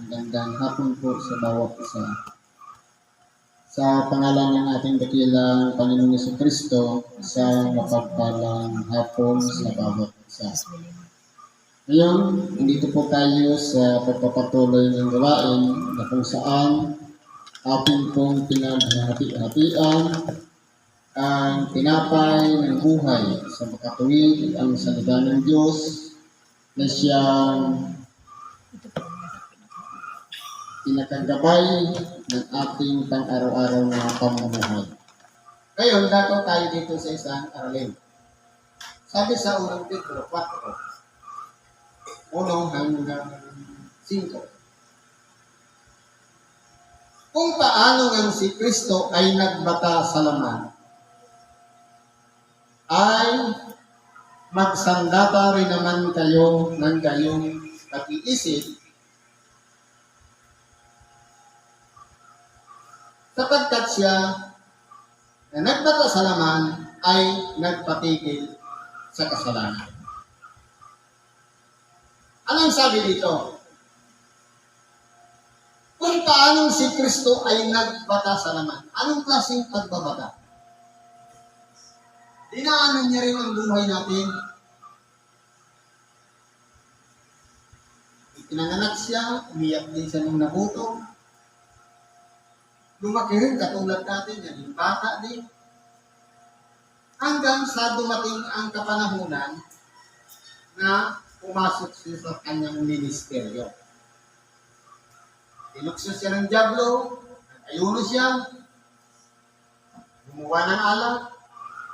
Magandang hapon po sa bawat isa. Sa pangalan ng ating dakilang Panginoong Jesucristo, isang mapagpalang hapon sa bawat isa. Ngayon, nandito po tayo sa pagpapatuloy ng gawain na kung saan ating pong pinaghati-hatian ang tinapay ng buhay sa makatuwid ang salita ng Diyos na siyang pinakagabay ng ating pang-araw-araw na pamumuhay. Ngayon, dako tayo dito sa isang aralin. Sabi sa unang Pedro 4, 1 hanggang 5. Kung paano nga si Kristo ay nagbata sa laman, ay magsandata rin naman kayo ng gayong pag-iisip, sapagkat siya na nagbata sa laman ay nagpatigil sa kasalanan. Anong sabi dito? Kung paano si Kristo ay nagbata sa laman, anong klaseng pagbabata? Dinaanan niya rin ang buhay natin. Pinanganak siya, umiyak din siya nung nabuto. Lumaki rin katulad natin, naging bata din. Hanggang sa dumating ang kapanahunan na pumasok siya sa kanyang ministeryo. Tinukso siya ng dyablo, nag-ayuno siya, gumawa ng alak,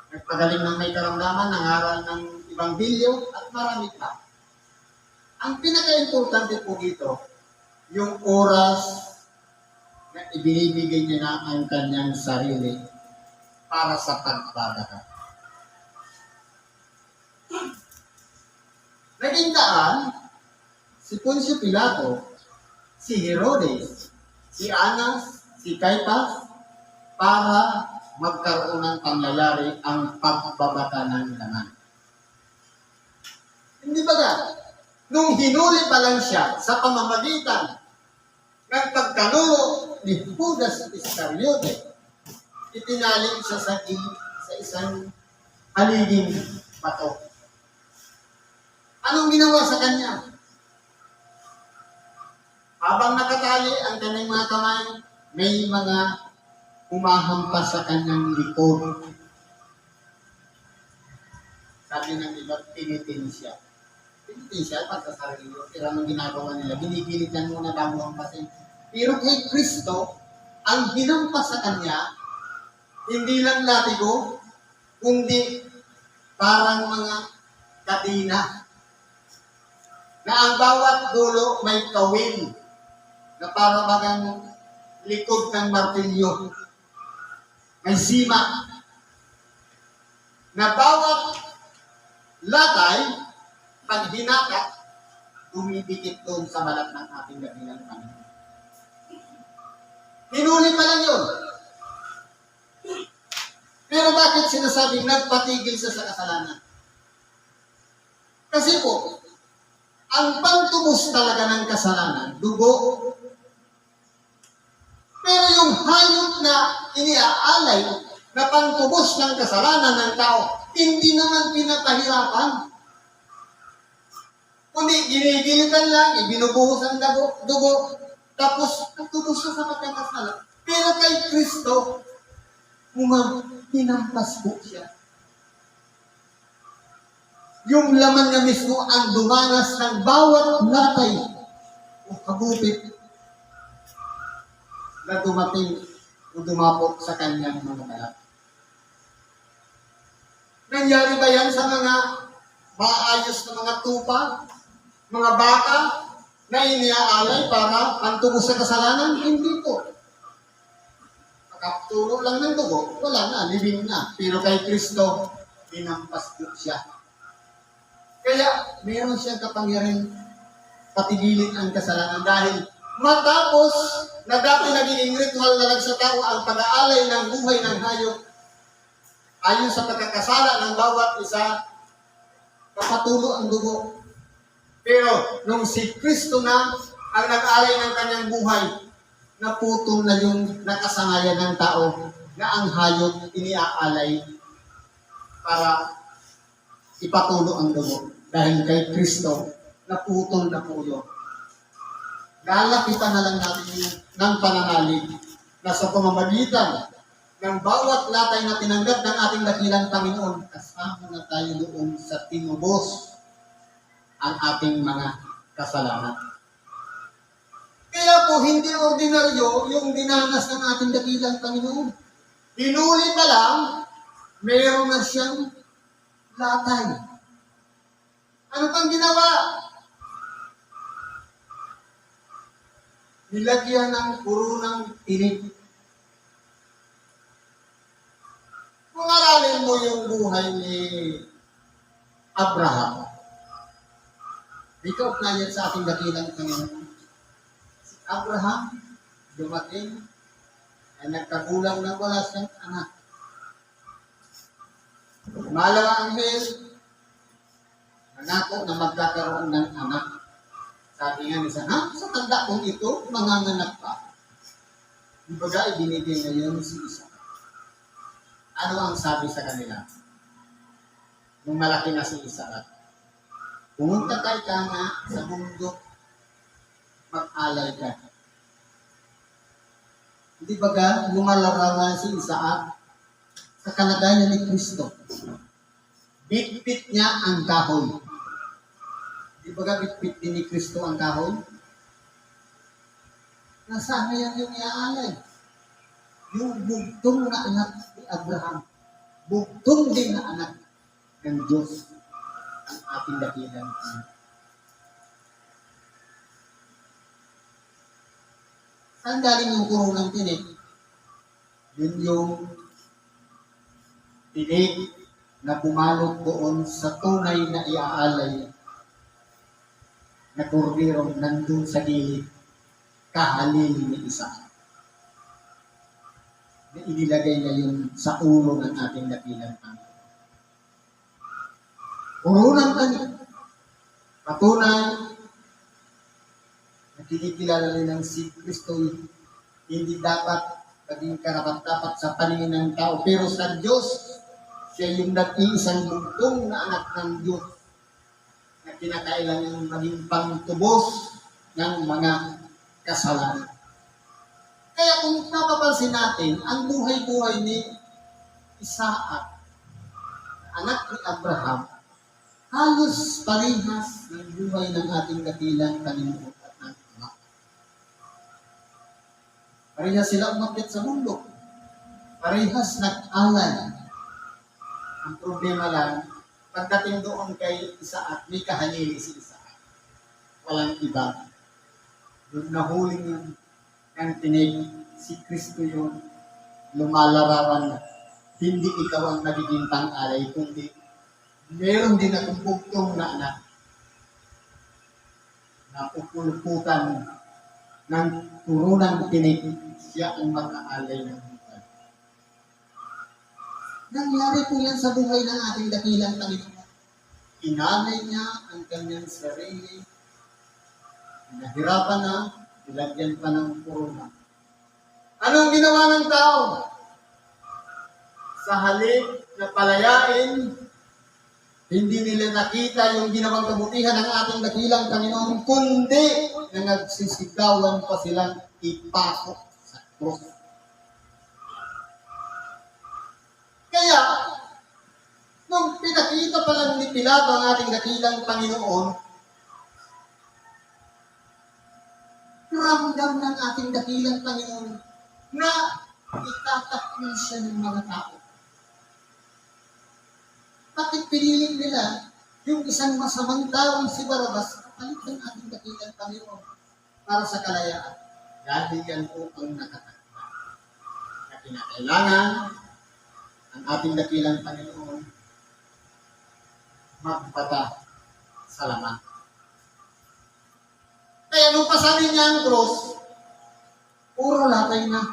nagpagaling ng may karamdaman, nangaral ng Ebanghelyo, at marami pa. Ang pinaka-importante po dito, yung oras na ibinibigay niya na ang kanyang sarili para sa pagbabata. Naging daan, si Poncio Pilato, si Herodes, si Anas, si Caiaphas, para magkaroon ng pangyayari ang pagbabata ng laman. Hindi ba ga? Nung hinuli pa lang siya sa pamamagitan ng pagkanulo ni Judas Iscariote, itinaling siya sa isang haliging bato. Anong ginawa sa kanya? Habang nakatali ang kanyang mga kamay, may mga humahampas sa kanyang likod. Sabi ng iba, pinitin siya. Pinitin siya para sa sarili. Pero anong ginagawa nila? Binigilitan muna bago hampasin. Pero kay Kristo, ang hinampas sa kanya, hindi lang latigo, kundi parang mga kadina. Na ang bawat dulo may kawil na para bagang likod ng martilyo. May sima. Na bawat latay, pag hinakat, dumidikit doon sa balat ng ating dakilang Panginoon. Hinuli pa lang yun. Pero bakit sinasabing nagpatigil siya sa kasalanan? Kasi po, ang pantubos talaga ng kasalanan, dugo. Pero yung hayop na iniaalay na pantubos ng kasalanan ng tao, hindi naman pinapahirapan. Kundi ginigilitan lang, ibinubuhos ang dugo, tapos nagtubos siya sa pagkakasala. Pero kay Kristo, hinampas po siya. Yung laman niya mismo ang dumanas ng bawat latay o kagupit na dumating o dumapok sa kanyang mga balat. Nangyari ba yan sa mga maayos na mga tupa, mga baka na iniaalay para pantubos sa kasalanan? Hindi po. Pagkaturo lang ng dugo, wala na, libing na. Pero kay Kristo, hinampas po siya. Kaya, meron siyang kapangyarihan patigilin ang kasalanan dahil matapos na dati naging ritual na lang sa tao ang pag-aalay ng buhay ng hayop, ayon sa pagkakasala ng bawat isa, papatulo ang dugo. Pero nung si Kristo na ang nag-alay ng kanyang buhay, naputol na yung nakasangayan ng tao na ang hayop iniaalay para ipatulo ang dugo. Dahil kay Kristo, naputol na po yun. Lalapitan na lang natin ng pananalig na sa pamamagitan ng bawat latay na tinanggap ng ating dakilang Panginoon, kasama na tayo doon sa tinubos ang ating mga kasalanan. Kaya po, hindi ordinaryo yung dinanas ng ating dakilang Panginoon. Hinuli pa lang, meron na siyang latay. Ano pang ginawa? Nilagyan ng kurunang tinik. Kung aralin mo yung buhay ni Abraham, ikaw na yan sa ating dakilang Panginoon. Si Abraham, dumating, ay nagkagulang na wala siyang anak. Malawa ang Hel, nangako na magkakaroon ng anak. Sabi nga nisa, sa tanda kong ito, manganganak pa. Ibaga, ibinigay ngayon si Isaac. Ano ang sabi sa kanila? Nung malaki na si Isaac, pumunta tayo ka nga sa bundok, mag-alay ka. Hindi baga, lumalarawan si Isaac sa kalagayan ni Kristo. Bitbit niya ang kahoy. Di ba bitbit din ni Kristo ang kahoy? Nasaan na yan yung iaalay? Yung bugtong na anak ni Abraham. Bugtong din na anak ng Diyos ang ating dakilang Panginoon. Saan galing yung kurunang tinik? Yun yung tinik na bumalot doon sa tunay na iaalay na kordero nandun sa gilid, kahalili ni Isaac. Na inilagay na yun sa ulo ng ating dakilang Panginoon. Kurunang tanik. Patunay, nakikilala rin ng si Kristo, hindi dapat maging karapat-dapat sa paningin ng tao. Pero sa Diyos, siya yung nag-iisang bugtong na anak ng Diyos na kinakailangan maging pangtubos ng mga kasalanan. Kaya kung napapansin natin, ang buhay-buhay ni Isaac, anak ni Abraham, halos parehas ng buhay ng ating dakilang Panginoon at ng Ama. Parehas sila umakyat sa mundo. Parehas nag-alay. Ang problema lang, pagdating doon kay Isaac, may kahalili si Isaac. Walang iba. Doon nahuling yung ang tinig, si Kristo yung lumalarawan na hindi ikaw ang nagiging pang-alay, kundi meron din akong bugtong na anak na pupulputan ng turunang tinig, siya ang mag-aalay ng buhay. Nangyari po yan sa buhay ng ating dakilang Panginoon. Inalay niya ang kanyang sarili, nahirapan na, nilagyan pa ng kuruna. Anong ginawa ng tao? Sa halip na palayain, hindi nila nakita yung ginawang kabutihan ng ating dakilang Panginoon, kundi na nagsisigawan pa silang ipasok sa krus. Kaya, nung pinakita pa lang ni Pilato ang ating dakilang Panginoon, ramdam ng ating dakilang Panginoon na itatakil siya ng mga tao. Bakit pinili nila yung isang masamang tao si Barabas kapalit ng ating dakilang Panginoon para sa kalayaan? Dahil yan po ang nakatakda na kinakailangan ang ating dakilang Panginoon magpata sa laman. Kaya nung pasanin niya ang cross, puro latay na.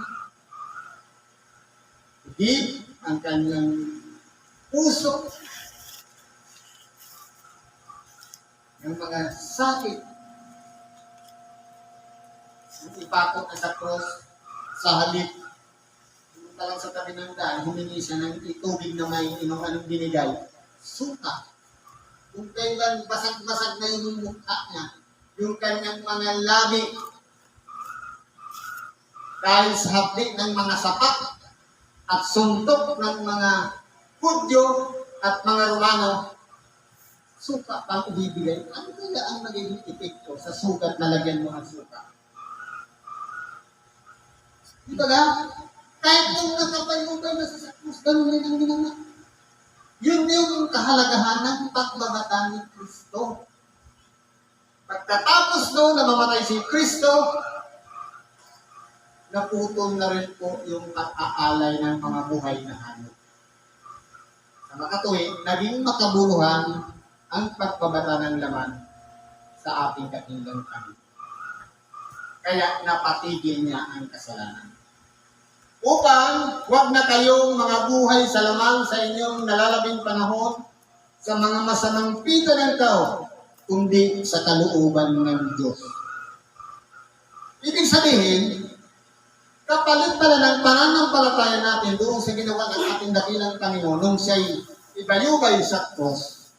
Higit ang kanyang puso, ng mga sakit, ipakot na sa cross, sa halip, pumunta lang sa tabi ng daan, humingi siya ng tubig na may anong binigay. Suka. Kung kailan basag-basag na yung mukha niya, yung kanyang mga labi, dahil sa hapdi ng mga sapat at suntok ng mga Hudyo at mga Romano, suka pang ibibigay. Ano kaya ang magiging epekto sa sugat na lagyan mo ng suka? Di ba ga? Kahit nung nakapayubay na sa krus, ganun din ang ginawa. Yun yung kahalagahan ng pagbabata ni Kristo. Pagkatapos no, na mamatay si Kristo, naputol na rin po yung pag-aalay ng mga buhay na hayop. Sa makatuwid, naging makabuluhan ang pagbabata ng laman sa ating dakilang kami. Kaya napatigil niya ang kasalanan. Upang huwag na kayong mga buhay sa lamang sa inyong nalalabing panahon sa mga masamang pita ng tao, kundi sa kalooban ng Diyos. Ibig sabihin, kapalit pala ng pananampalataya natin doon sa ginawa ng ating dakilang Panginoon nung siya'y ibayubay sa cross,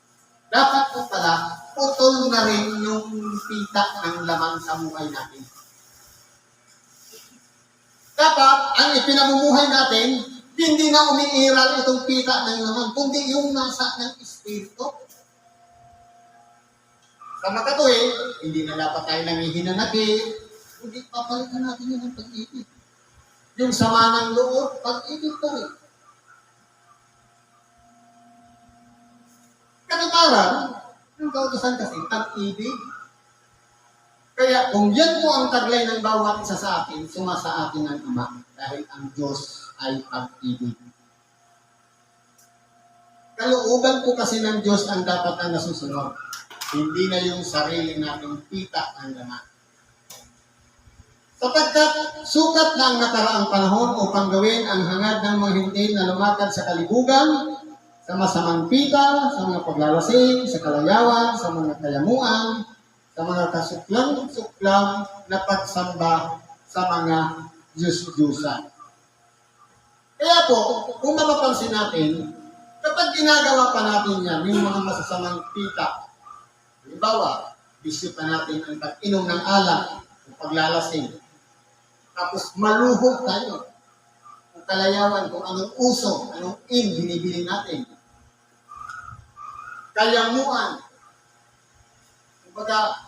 dapat po pala putol na rin yung pita ng laman sa buhay natin. Dapat, ang ipinamumuhay natin, hindi na umiiral itong pita ng laman, kundi yung nasa ng Espiritu. Sa makatuwid, hindi na dapat tayo nangihinanakit, kundi papalitan natin yun ng pag-ibig. Yung sama ng loob, pag-ibig pa rin. Kanagaran, yung kautusan kasi, pag-ibig. Kaya kung yan po ang taglay ng bawat isa sa atin, sumasa atin ang Ama, dahil ang Diyos ay pag-ibig. Kalooban po kasi ng Diyos ang dapat na nasusunod. Hindi na yung sarili nating pita ng laman. Sapagkat sukat na ang nakaraang panahon upang gawin ang hangad ng mga hindi na lumakad sa kalibugan, sa masamang pita, sa mga paglalasing, sa kalayawan, sa mga kayamuan, sa mga kasuklang-suklang na pagsamba sa mga Diyos-Diyusan. Kaya po, kung mapapansin natin, kapag ginagawa pa natin yan, yung mga masasamang pita, halimbawa, bisyo pa natin ang pag-inom ng alak, o paglalasing, tapos maluhog tayo, kung kalayawan, kung anong uso, anong binibili natin, kayamuan, kumbaga,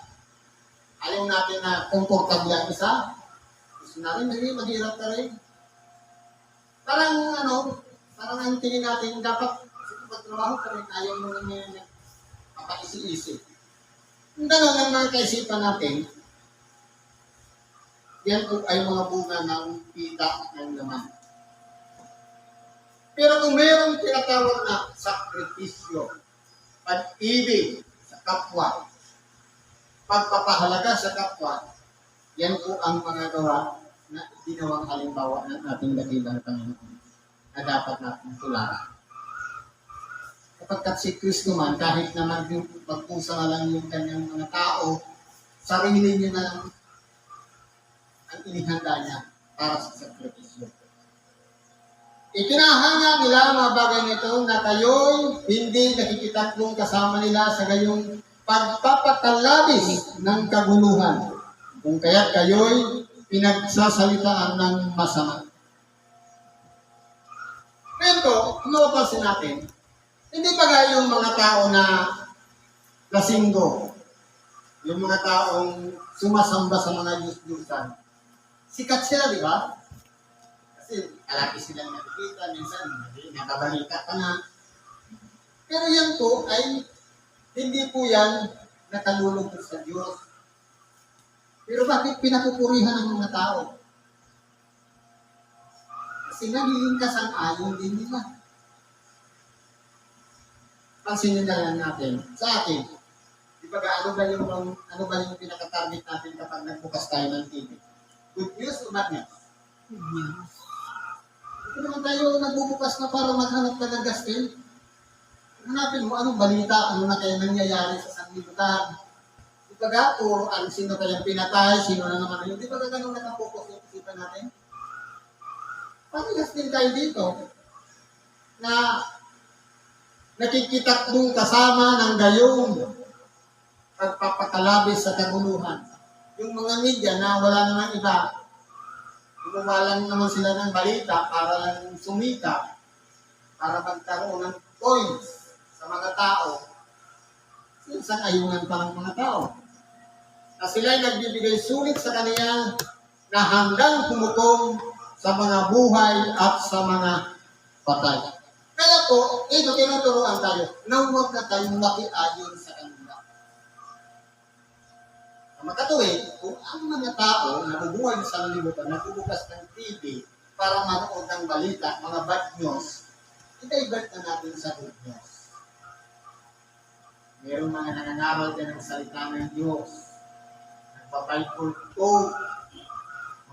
ayaw natin na komportable ang isa. Gusto natin, hindi, maghirap na rin. Parang ang tingin natin, dapat, kapag trabaho ka rin, ayaw mo naman makaisi-isip. Kung gano'n ang mga kaisipan natin, yan po ay mga bunga ng pita ng laman. Pero kung mayroong tinatawag na sakripisyo, pag-ibig sa kapwa, pagpapahalaga sa kapwa, yan po ang mga gawa na ginawang halimbawa ng ating dakilang Panginoon na dapat natin tularan. Kapagkat si Kristo man, kahit na magpusa na lang yung kanyang mga tao, sarili niya na lang ang inihanda niya para sa sakripisyo. Ikinahanga nila ang mga bagay nito na kayo'y hindi nakikitatlong kasama nila sa gayong pagpapatalabis ng kaguluhan, kung kaya't kayo'y pinagsasalitaan ng masama. Pero, kung mapapansin natin, hindi ba yung mga tao na lasinggo, yung mga taong sumasamba sa mga Diyos-Diyusan, sikat sila, di ba? Kasi kalaki silang nakikita, minsan nakabalita pa na. Pero yan po ay hindi po yan nakalulugod sa Diyos. Pero bakit pinapupurihan ng mga tao? Kasi nagiging kasang-ayon din nila. Pansinin na lang natin sa atin. Di ba ano ba yung pinaka-target natin kapag nagbukas tayo ng TV? Good news o bad news? Good news. Hindi naman tayo nagbubukas na para maghanap ka ng gastin. Hanapin mo anong balita, ano na kaya nangyayari sa sanlibutan. Ipaga, puro ang sino kayang pinatay, sino na naman yun. Di ba ganun nakapokus yung isipan natin? Parehas din tayo dito na nakikitakbong kasama ng gayong pagpapakalabis sa kaguluhan. Yung mga media na wala naman iba, gumawa lang naman sila ng balita para lang sumita, para magkaroon ng points sa mga tao. Isang ayungan pa ng mga tao. Na sila'y nagbibigay sulit sa kaniya na hanggang humukom sa mga buhay at sa mga patay. Kaya po, ito tinuturoan tayo na huwag na tayong makiayon sa kanila. Ang makatuwid, kung ang mga tao na nabubuhay sa libutan, nagbubukas ng TV para manood ng balita, mga bad news, i-divert na natin sa good news. Mayroong mga nangangaral din ng salita ng Diyos, nagpapaipul quote,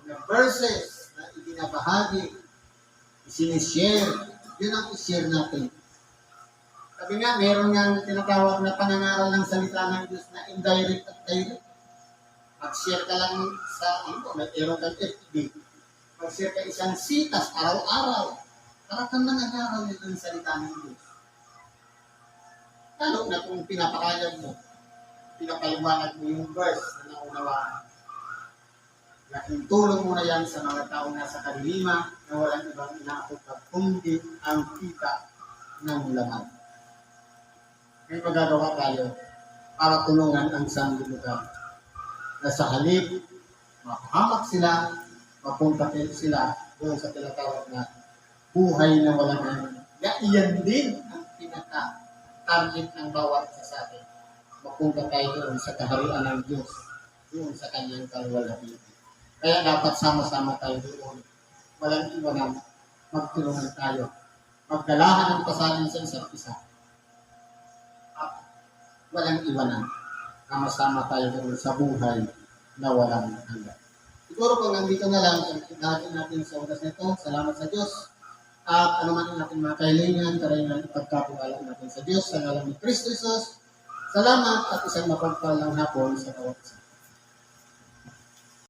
mga verses na ibinabahagi, isinishare, yun ang i-share natin. Sabi nga, meron nga tinatawag na panangaral ng salita ng Diyos na indirect at direct. Mag-share ka lang sa, meron kang FB. Mag-share ka isang sitas araw-araw. Para kang nangangaral nito ng salita ng Diyos. Lalo na kung pinapakayag mo, pinapaliwanag mo yung verse na naunawaan. Laking tulong mo na yan sa mga tao na sa kadilima na walang ibang inaakot na kundi ang kita ng laman. May magagawa tayo para tulungan ang sanglibutan. Na sa halip, mapahamak sila, mapunta sila doon sa tinatawag na buhay na walang hanggan. Iyan din ang pinaka-target ng bawat isa sa atin. Mapunta tayo doon sa kaharian ng Diyos, doon sa kanyang kalwalhatian. Kaya dapat sama-sama tayo doon. Walang iwanan, magtulungan tayo. Magdalahan ang pasanin sa isa't isa. At walang iwanan. Sama-sama tayo doon sa buhay na walang hanggan. Siguro kung nandito na lang, natin natin sa oras nito, salamat sa Diyos. At ano man ang ating mga kahilingan, karayang ipagkapugala natin sa Diyos, sa ngalan ni Kristo Jesus. Salamat at isang mapagpalang hapon sa bawat isa.